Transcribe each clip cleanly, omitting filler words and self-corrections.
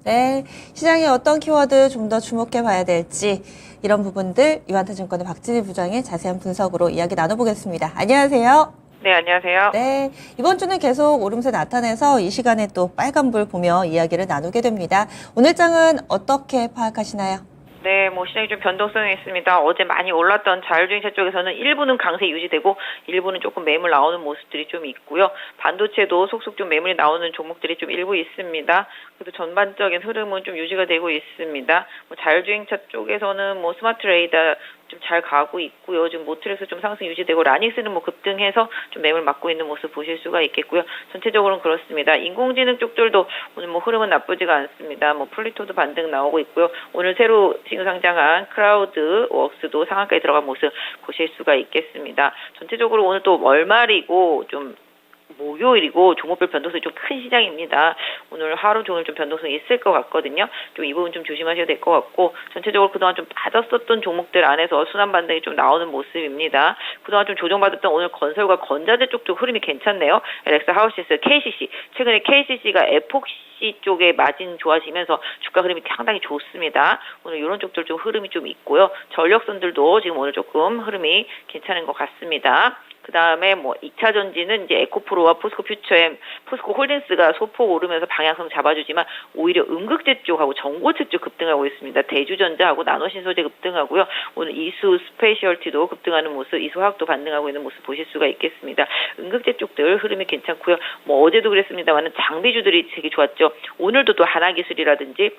네, 시장에 어떤 키워드 좀 더 주목해 봐야 될지 이런 부분들 유한타증권의 박진희 부장의 자세한 분석으로 이야기 나눠보겠습니다. 안녕하세요. 네, 안녕하세요. 네, 이번 주는 계속 오름세 나타내서 이 시간에 또 빨간불 보며 이야기를 나누게 됩니다. 오늘 장은 어떻게 파악하시나요? 네, 시장이 좀 변동성이 있습니다. 어제 많이 올랐던 자율주행차 쪽에서는 일부는 강세 유지되고 일부는 조금 매물 나오는 모습들이 좀 있고요. 반도체도 속속 좀 매물이 나오는 종목들이 좀 일부 있습니다. 그래서 전반적인 흐름은 좀 유지가 되고 있습니다. 자율주행차 쪽에서는 스마트 레이더 좀 잘 가고 있고요. 지금 모트렉스 좀 상승 유지되고 라닉스는 급등해서 좀 매물 맞고 있는 모습 보실 수가 있겠고요. 전체적으로는 그렇습니다. 인공지능 쪽들도 오늘 흐름은 나쁘지가 않습니다. 플리토도 반등 나오고 있고요. 오늘 새로 신규 상장한 크라우드 웍스도 상한가에 들어간 모습 보실 수가 있겠습니다. 전체적으로 오늘 또 월말이고 좀 목요일이고 종목별 변동성이 좀 큰 시장입니다. 오늘 하루 종일 좀 변동성이 있을 것 같거든요. 좀 이 부분 좀 조심하셔야 될 것 같고 전체적으로 그동안 좀 빠졌었던 종목들 안에서 순환 반등이 좀 나오는 모습입니다. 그동안 좀 조정받았던 오늘 건설과 건자재 쪽도 흐름이 괜찮네요. LX 하우시스, KCC 최근에 KCC가 에폭시 쪽에 마진 좋아지면서 주가 흐름이 상당히 좋습니다. 오늘 이런 쪽들 좀 흐름이 좀 있고요. 전력선들도 지금 오늘 조금 흐름이 괜찮은 것 같습니다. 그 다음에 2차 전지는 이제 에코프로와 포스코 퓨처엠, 포스코 홀딩스가 소폭 오르면서 방향성 잡아주지만 오히려 음극재 쪽하고 전고체 쪽 급등하고 있습니다. 대주전자하고 나노신소재 급등하고요. 오늘 이수 스페셜티도 급등하는 모습, 이수화학도 반등하고 있는 모습 보실 수가 있겠습니다. 음극재 쪽들 흐름이 괜찮고요. 어제도 그랬습니다만 장비주들이 되게 좋았죠. 오늘도 또 하나기술이라든지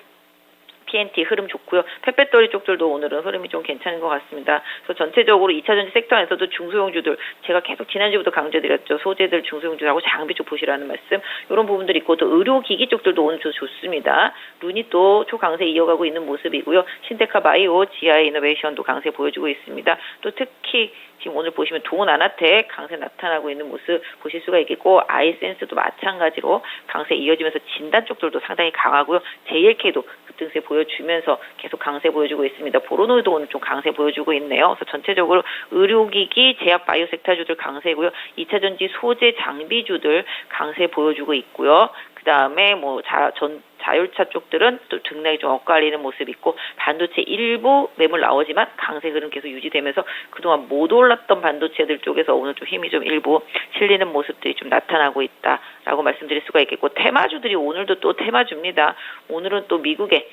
PNT 흐름 좋고요. 펫배터리 쪽들도 오늘은 흐름이 좀 괜찮은 것 같습니다. 그래서 전체적으로 2차전지 섹터 안에서도 중소형주들 제가 계속 지난주부터 강조드렸죠. 소재들 중소형주하고 장비 쪽 보시라는 말씀. 이런 부분들이 있고 또 의료기기 쪽들도 오늘 좋습니다. 룬이 또 초강세 이어가고 있는 모습이고요. 신테카 바이오, GI 이노베이션도 강세 보여주고 있습니다. 또 특히 지금 오늘 보시면 동원아나텍 강세 나타나고 있는 모습 보실 수가 있겠고 아이센스도 마찬가지로 강세 이어지면서 진단 쪽들도 상당히 강하고요. JLK도 급등세 보여주면서 계속 강세 보여주고 있습니다. 보로노이도 오늘 좀 강세 보여주고 있네요. 그래서 전체적으로 의료기기, 제약 바이오 섹터주들 강세고요. 2차전지 소재 장비주들 강세 보여주고 있고요. 그 다음에 자율차 쪽들은 또 등락이 좀 엇갈리는 모습이 있고 반도체 일부 매물 나오지만 강세 흐름 계속 유지되면서 그동안 못 올랐던 반도체들 쪽에서 오늘 좀 힘이 좀 일부 실리는 모습들이 좀 나타나고 있다라고 말씀드릴 수가 있겠고 테마주들이 오늘도 또 테마주입니다. 오늘은 또 미국의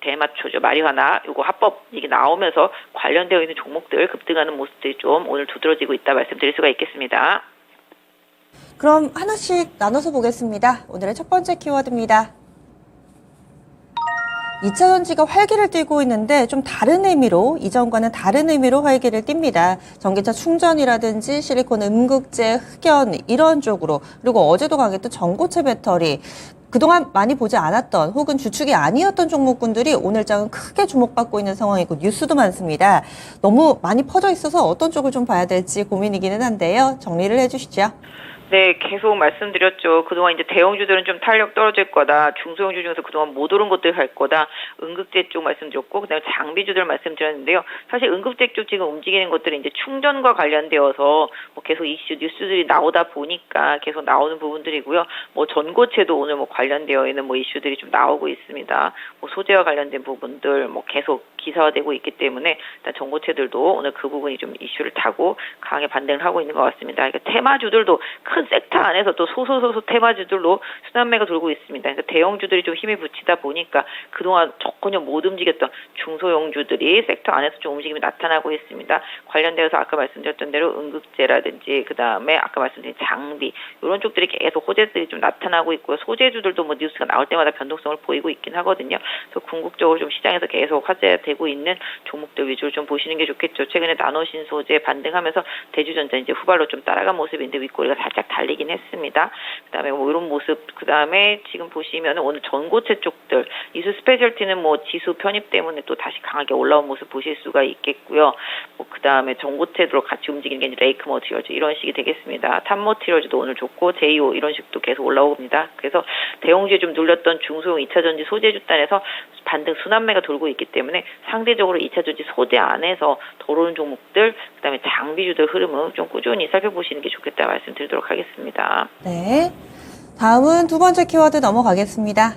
대마초죠. 마리화나 요거 합법 이게 나오면서 관련되어 있는 종목들 급등하는 모습들이 좀 오늘 두드러지고 있다 말씀드릴 수가 있겠습니다. 그럼 하나씩 나눠서 보겠습니다. 오늘의 첫 번째 키워드입니다. 2차전지가 활기를 띠고 있는데 좀 다른 의미로, 이전과는 다른 의미로 활기를 띱니다. 전기차 충전이라든지 실리콘 음극재, 흑연 이런 쪽으로, 그리고 어제도 강했던 전고체 배터리, 그동안 많이 보지 않았던 혹은 주축이 아니었던 종목군들이 오늘 장은 크게 주목받고 있는 상황이고 뉴스도 많습니다. 너무 많이 퍼져 있어서 어떤 쪽을 좀 봐야 될지 고민이기는 한데요. 정리를 해주시죠. 네, 계속 말씀드렸죠. 그동안 이제 대형주들은 좀 탄력 떨어질 거다. 중소형주 중에서 그동안 못 오른 것들 갈 거다. 음극재 쪽 말씀드렸고, 그다음에 장비주들 말씀드렸는데요. 사실 음극재 쪽 지금 움직이는 것들이 이제 충전과 관련되어서 계속 이슈 뉴스들이 나오다 보니까 계속 나오는 부분들이고요. 전고체도 오늘 관련되어 있는 이슈들이 좀 나오고 있습니다. 소재와 관련된 부분들 계속 기사화되고 있기 때문에 일단 전고체들도 오늘 그 부분이 좀 이슈를 타고 강하게 반등을 하고 있는 것 같습니다. 그러니까 테마주들도 큰 섹터 안에서 또 소소소소 테마주들로 순환매가 돌고 있습니다. 그래서 대형주들이 좀 힘이 붙이다 보니까 그동안 전혀 못 움직였던 중소형주들이 섹터 안에서 좀 움직임이 나타나고 있습니다. 관련되어서 아까 말씀드렸던 대로 음극재라든지 그다음에 아까 말씀드린 장비 이런 쪽들이 계속 호재들이 좀 나타나고 있고요. 소재주들도 뉴스가 나올 때마다 변동성을 보이고 있긴 하거든요. 그래서 궁극적으로 좀 시장에서 계속 화제되고 있는 종목들 위주로 좀 보시는 게 좋겠죠. 최근에 나노신소재 반등하면서 대주전자 이제 후발로 좀 따라간 모습인데 윗꼬리가 살짝 달리긴 했습니다. 그다음에 이런 모습, 그다음에 지금 보시면 오늘 전고체 쪽들 이수 스페셜티는 지수 편입 때문에 또 다시 강하게 올라온 모습 보실 수가 있겠고요. 그다음에 전고체로 같이 움직이는 게 이제 레이크 머티리얼즈 이런 식이 되겠습니다. 탑 머티리얼즈도 오늘 좋고 제이오 이런 식도 계속 올라옵니다. 그래서 대형주에 좀 눌렸던 중소형 2차전지 소재주 단에서 반등 순환매가 돌고 있기 때문에 상대적으로 2차전지 소재 안에서 더 오르는 종목들, 그다음에 장비주들 흐름은 좀 꾸준히 살펴보시는 게 좋겠다 말씀드리도록 하겠습니다. 네. 다음은 두 번째 키워드 넘어가겠습니다.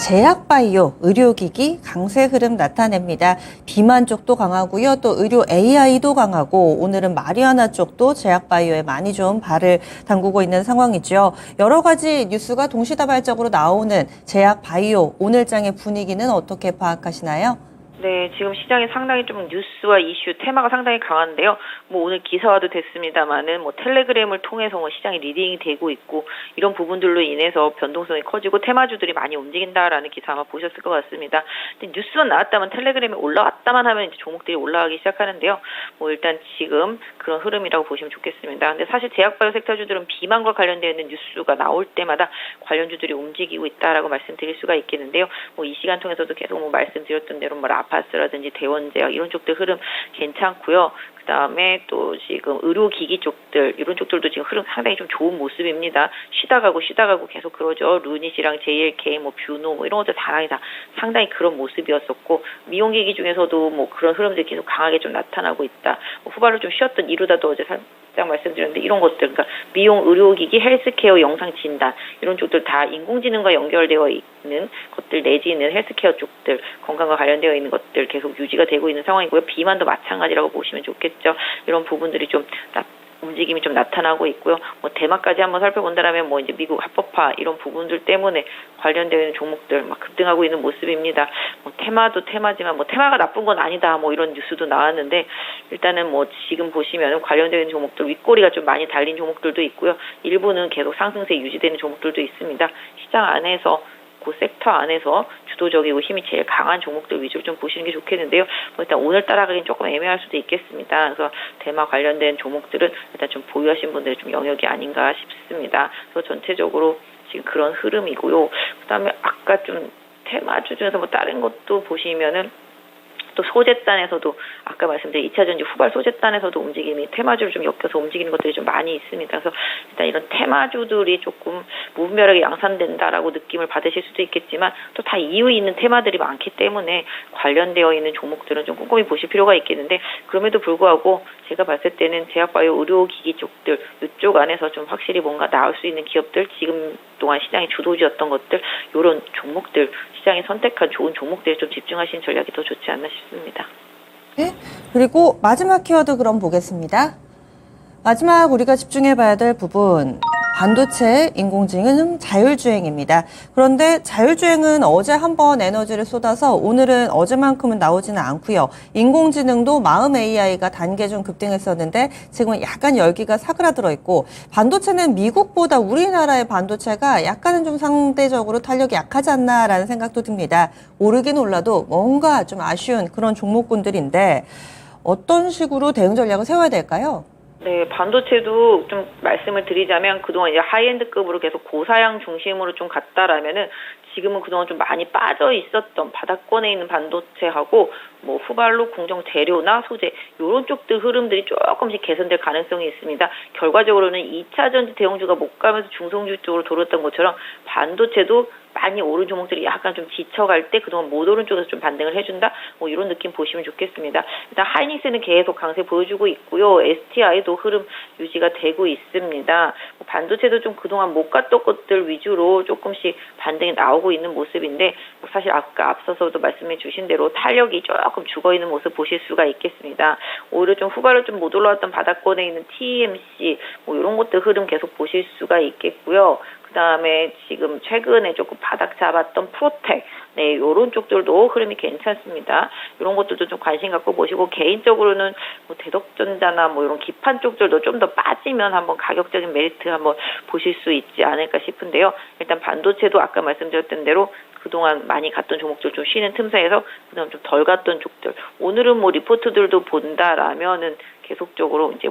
제약바이오, 의료기기 강세 흐름 나타냅니다. 비만 쪽도 강하고요. 또 의료 AI도 강하고 오늘은 마리아나 쪽도 제약바이오에 많이 좀 발을 담그고 있는 상황이죠. 여러 가지 뉴스가 동시다발적으로 나오는 제약바이오 오늘장의 분위기는 어떻게 파악하시나요? 네, 지금 시장이 상당히 좀 뉴스와 이슈, 테마가 상당히 강한데요. 뭐 오늘 기사화도 됐습니다만은 뭐 텔레그램을 통해서 뭐 시장이 리딩이 되고 있고 이런 부분들로 인해서 변동성이 커지고 테마주들이 많이 움직인다라는 기사 아마 보셨을 것 같습니다. 근데 뉴스만 나왔다면 텔레그램에 올라왔다만 하면 이제 종목들이 올라가기 시작하는데요. 뭐 일단 지금 그런 흐름이라고 보시면 좋겠습니다. 근데 사실 제약바이오 섹터주들은 비만과 관련되어 있는 뉴스가 나올 때마다 관련주들이 움직이고 있다라고 말씀드릴 수가 있겠는데요. 뭐 이 시간 통해서도 계속 뭐 말씀드렸던 대로 뭐 아파스라든지 대원제약 이런 쪽들 흐름 괜찮고요. 그다음에 또 지금 의료기기 쪽들 이런 쪽들도 지금 흐름 상당히 좀 좋은 모습입니다. 쉬다 가고 계속 그러죠. 루닛이랑 JLK 뭐 뷰노 뭐 이런 것들 다 상당히 그런 모습이었었고 미용기기 중에서도 뭐 그런 흐름들이 계속 강하게 좀 나타나고 있다. 뭐 후발로 좀 쉬었던 이루다도 어제 살짝 말씀드렸는데 이런 것들 그러니까 미용 의료기기 헬스케어 영상 진단 이런 쪽들 다 인공지능과 연결되어 있는 것들 내지는 헬스케어 쪽들 건강과 관련되어 있는 것들 계속 유지가 되고 있는 상황이고요. 비만도 마찬가지라고 보시면 좋겠죠. 이런 부분들이 좀 움직임이 좀 나타나고 있고요. 뭐 대마까지 한번 살펴본다면 뭐 이제 미국 합법화 이런 부분들 때문에 관련되는 종목들 막 급등하고 있는 모습입니다. 뭐 테마도 테마지만 뭐 테마가 나쁜 건 아니다 뭐 이런 뉴스도 나왔는데 일단은 뭐 지금 보시면 관련되는 종목들 윗꼬리가 좀 많이 달린 종목들도 있고요. 일부는 계속 상승세 유지되는 종목들도 있습니다. 시장 안에서 그 섹터 안에서 주도적이고 힘이 제일 강한 종목들 위주로 좀 보시는 게 좋겠는데요. 뭐 일단 오늘 따라가긴 조금 애매할 수도 있겠습니다. 그래서 대마 관련된 종목들은 일단 좀 보유하신 분들의 좀 영역이 아닌가 싶습니다. 그래서 전체적으로 지금 그런 흐름이고요. 그다음에 아까 좀 테마주 중에서 뭐 다른 것도 보시면은 또 소재단에서도 아까 말씀드린 2차전지 후발 소재단에서도 움직임이 테마주를 좀 엮여서 움직이는 것들이 좀 많이 있습니다. 그래서 일단 이런 테마주들이 조금 무분별하게 양산된다라고 느낌을 받으실 수도 있겠지만 또 다 이유 있는 테마들이 많기 때문에 관련되어 있는 종목들은 좀 꼼꼼히 보실 필요가 있겠는데 그럼에도 불구하고 제가 봤을 때는 제약바이오 의료기기 쪽들 이쪽 안에서 좀 확실히 뭔가 나올 수 있는 기업들 지금 동안 시장의 주도주였던 것들 이런 종목들 시장이 선택한 좋은 종목들에 좀 집중하시는 전략이 더 좋지 않나 싶습니다. 네. 그리고 마지막 키워드 그럼 보겠습니다. 마지막 우리가 집중해봐야 될 부분 반도체, 인공지능, 자율주행입니다. 그런데 자율주행은 어제 한번 에너지를 쏟아서 오늘은 어제만큼은 나오지는 않고요. 인공지능도 마음 AI가 단계 좀 급등했었는데 지금은 약간 열기가 사그라들어 있고 반도체는 미국보다 우리나라의 반도체가 약간은 좀 상대적으로 탄력이 약하지 않나라는 생각도 듭니다. 오르긴 올라도 뭔가 좀 아쉬운 그런 종목군들인데 어떤 식으로 대응 전략을 세워야 될까요? 네, 반도체도 좀 말씀을 드리자면 그동안 이제 하이엔드급으로 계속 고사양 중심으로 좀 갔다라면은 지금은 그동안 좀 많이 빠져 있었던 바닥권에 있는 반도체하고 뭐 후발로 공정 재료나 소재 이런 쪽들 흐름들이 조금씩 개선될 가능성이 있습니다. 결과적으로는 2차 전지 대형주가 못 가면서 중성주 쪽으로 돌았던 것처럼 반도체도 많이 오른 종목들이 약간 좀 지쳐갈 때 그동안 못 오른 쪽에서 좀 반등을 해준다 뭐 이런 느낌 보시면 좋겠습니다. 일단 하이닉스는 계속 강세 보여주고 있고요. STI도 흐름 유지가 되고 있습니다. 반도체도 좀 그동안 못 갔던 것들 위주로 조금씩 반등이 나오고 있는 모습인데 사실 아까 앞서서도 말씀해 주신 대로 탄력이 조금 죽어있는 모습 보실 수가 있겠습니다. 오히려 좀 후발로 좀 못 올라왔던 바닥권에 있는 TMC 뭐 이런 것들 흐름 계속 보실 수가 있겠고요. 그다음에 지금 최근에 조금 바닥 잡았던 프로텍, 네, 요런 쪽들도 흐름이 괜찮습니다. 이런 것들도 좀 관심 갖고 보시고 개인적으로는 뭐 대덕전자나 뭐 이런 기판 쪽들도 좀 더 빠지면 한번 가격적인 메리트 한번 보실 수 있지 않을까 싶은데요. 일단 반도체도 아까 말씀드렸던 대로 그동안 많이 갔던 종목들 좀 쉬는 틈사이에서 그다음 좀 덜 갔던 쪽들 오늘은 뭐 리포트들도 본다라면은 계속적으로 이제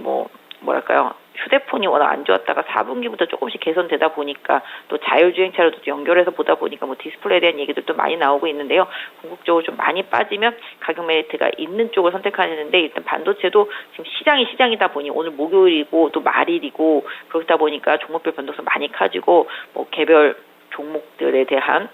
뭐랄까요 휴대폰이 워낙 안 좋았다가 4분기부터 조금씩 개선되다 보니까 또 자율주행차로도 연결해서 보다 보니까 뭐 디스플레이에 대한 얘기들도 많이 나오고 있는데요. 궁극적으로 좀 많이 빠지면 가격 메리트가 있는 쪽을 선택하는데 일단 반도체도 지금 시장이다 보니 오늘 목요일이고 또 말일이고 그렇다 보니까 종목별 변동성 많이 커지고 뭐 개별 종목들에 대한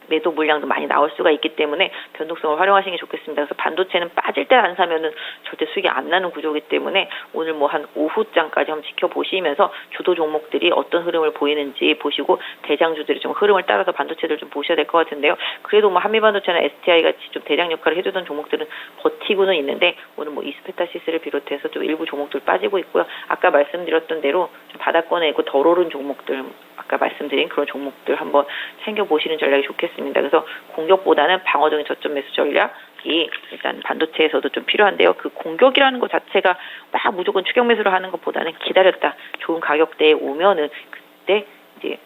매도 물량도 많이 나올 수가 있기 때문에 변동성을 활용하시는 게 좋겠습니다. 그래서 반도체는 빠질 때 안 사면은 절대 수익이 안 나는 구조이기 때문에 오늘 뭐 한 오후장까지 한번 지켜보시면서 주도 종목들이 어떤 흐름을 보이는지 보시고 대장주들이 좀 흐름을 따라서 반도체들 좀 보셔야 될 것 같은데요. 그래도 뭐 한미반도체나 STI 같이 좀 대장 역할을 해주던 종목들은 버티고는 있는데 오늘 뭐 이스페타시스를 비롯해서 좀 일부 종목들 빠지고 있고요. 아까 말씀드렸던 대로 좀 바닥권에 있고 덜 오른 종목들 아까 말씀드린 그런 종목들 한번 챙겨보시는 전략이 좋겠습니다. 그래서 공격보다는 방어적인 저점 매수 전략이 일단 반도체에서도 좀 필요한데요. 그 공격이라는 것 자체가 막 무조건 추격 매수를 하는 것보다는 기다렸다 좋은 가격대에 오면은 그때 이제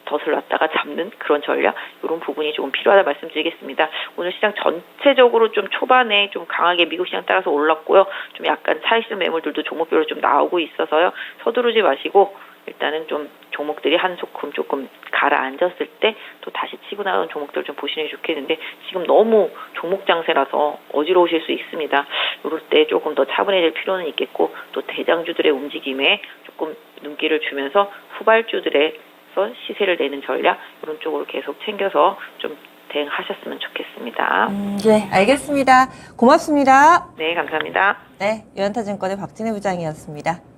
덫을 놨다가 잡는 그런 전략 이런 부분이 조금 필요하다 말씀드리겠습니다. 오늘 시장 전체적으로 좀 초반에 좀 강하게 미국 시장 따라서 올랐고요. 좀 약간 차익실 매물들도 종목별로 좀 나오고 있어서요. 서두르지 마시고 일단은 좀 종목들이 한 소끔 조금 가라앉았을 때 또 다시 치고 나가는 종목들 좀 보시는 게 좋겠는데 지금 너무 종목 장세라서 어지러우실 수 있습니다. 이럴 때 조금 더 차분해질 필요는 있겠고 또 대장주들의 움직임에 조금 눈길을 주면서 후발주들의 시세를 내는 전략 이런 쪽으로 계속 챙겨서 좀 대응하셨으면 좋겠습니다. 네, 알겠습니다. 고맙습니다. 네, 감사합니다. 네, 유한타증권의 박진혜 부장이었습니다.